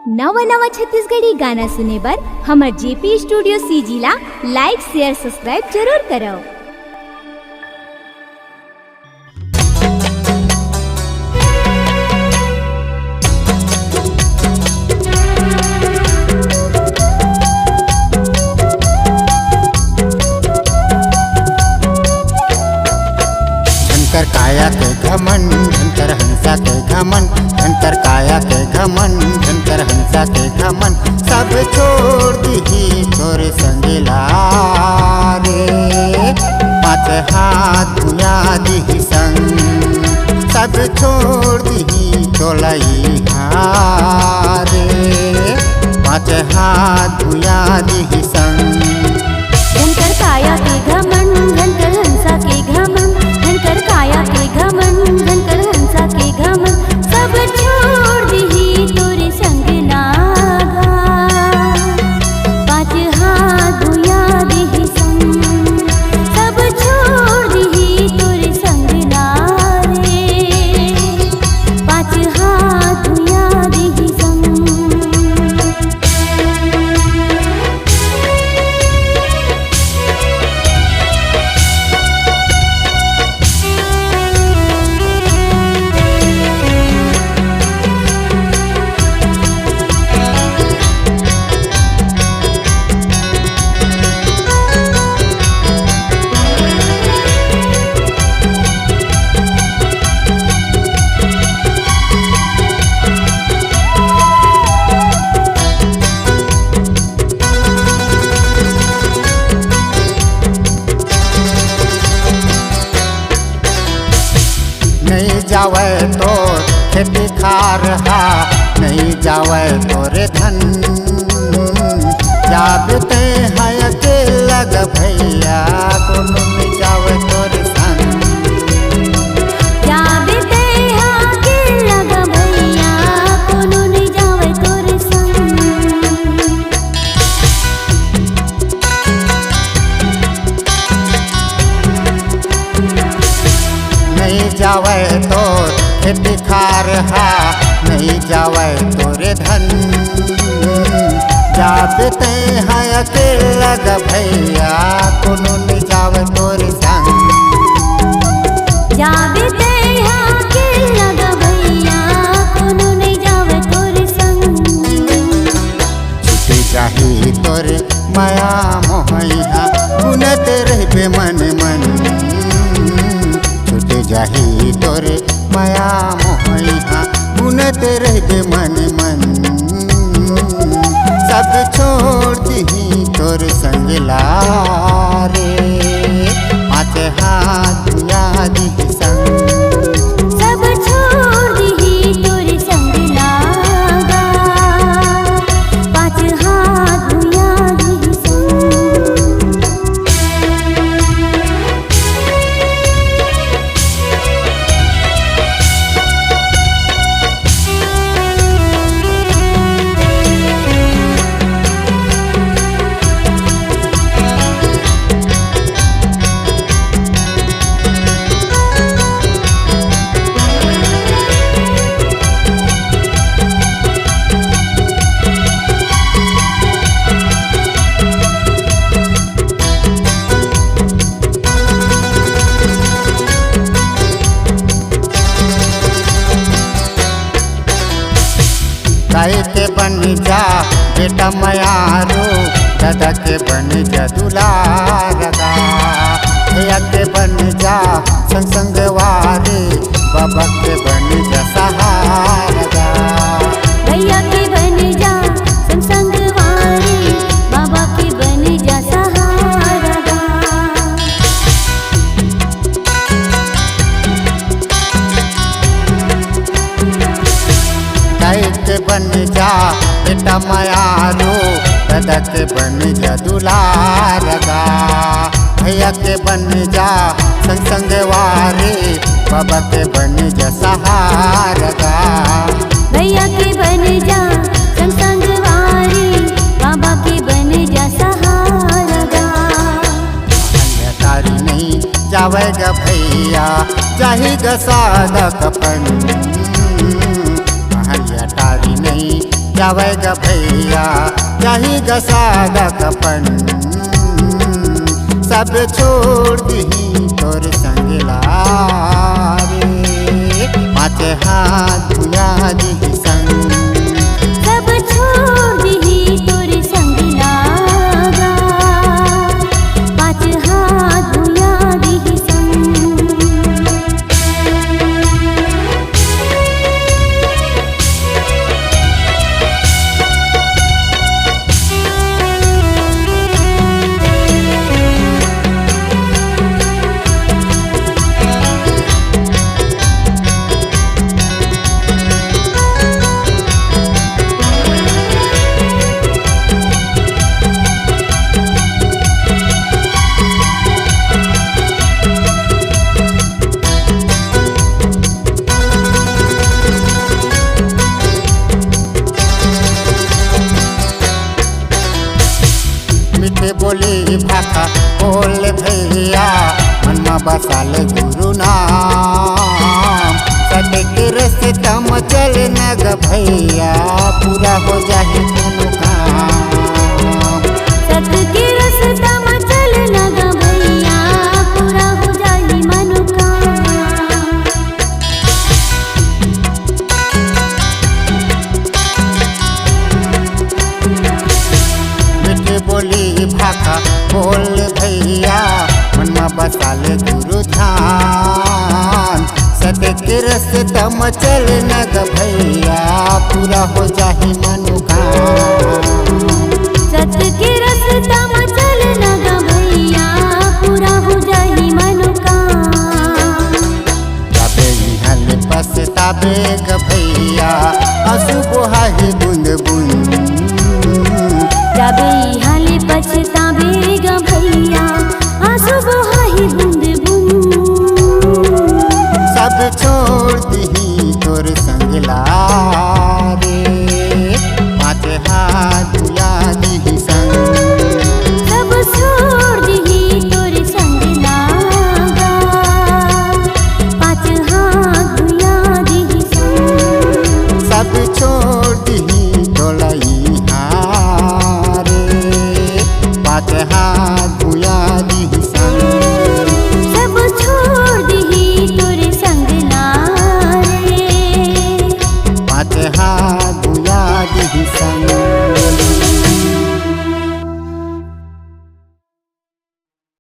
नवा नवा छत्तीसगढ़ी गाना सुने बर हमर जेपी स्टूडियो सीजी ला लाइक शेयर सब्सक्राइब जरूर करो। धनकर काया के घमन धनकर हंसा के घमन, धनकर काया के घमन धनकर हंसा के घमन, सब छोड़ दीही तोर संगला रे, पाँच हाथ धुया दीही संग, सब छोड़ दीही तोलई हारे, पाँच हाथ धुया दीही संग। धनकर काया के घमन धनकर हंसा के घमन, धनकर काया के घमन धनकर हंसा के घमन, सब छोड़ दीही तोरे संग लागा, पाँच हाथ धुया दीही संग, सब छोड़ दीही तोरे संग लारे, पाँच हाथ धुया दीही संग। नहीं जावे तो खेती खार हा, नहीं जावे तोरे धन, जाबते है अकेला ग भैया कोनो नहीं जावे तोरे संग। जाबते अकेला ग भैया कोनो नहीं जावे तोरे संग। नहीं जावे तो खेती खार हा, नहीं जावे तोरे धन, जाबते है अकेला ग भैया कोनो नहीं जावे तोरे संग। जाबते अकेला ग भैया कोनो नहीं जावे तोरे संग। छुटे जाही तोरे माया मोहैया गुनत रहबे मन मन, छुटे जाही तोरे माया मोहैया गुनत रहबे मन मन, सब छोड़ दीही तोर संगला रे, पाँच हाथ धुया दीही संग। सब छोड़ दीही तोरे संग लागा, पाँच हाथ धुया दीही संग। गाय के बन जा बेटा मयारो, दादा के बन जा दुलारदा, भैया के बन जा संग संग वारे, बाबा के बन जा सहारदा। भैया के बन जा संग संग वारे, बाबा के बन जा सहारा। गाय के बन जा बेटा मयारो, दादा के बन जा दुलारदा, भैया के बन जा संग संग वारे, बाबा के बन जा सहारदा। भैया के बन जा संग संग वारे, बाबा के बन जा सहारा। तारी नहीं जावे ग भैया चाहे ग सादा कपन, महलिया तारी नहीं जावे ग भैया जाही ग सादा कपन सब छोड़ दही तोर संगला रे पाँच हाथ धुया दी संग सब छोड़ दही तोर संग लागा पाँच हाथ धुया दही संग मीठे बोली भाखा बोल भैया मन में बसाल गुरु नाम सदक रस्ता में चल न ग भैया पूरा हो जाही कोनो काम सत के रस्ता में चल न ग भैया पूरा हो जाई मनोकाम मीठे बोली भाखा बोल भैया मन में बसाल गुरु ध्यान सदक रस्ता में चल न ग भैया पूरा हो जाही मनोकाम सत के रस्ता में चल न ग भैया पूरा हो जाई मनोकाम तबे हल पछताबे ग भैया अशुभ हाहि बुन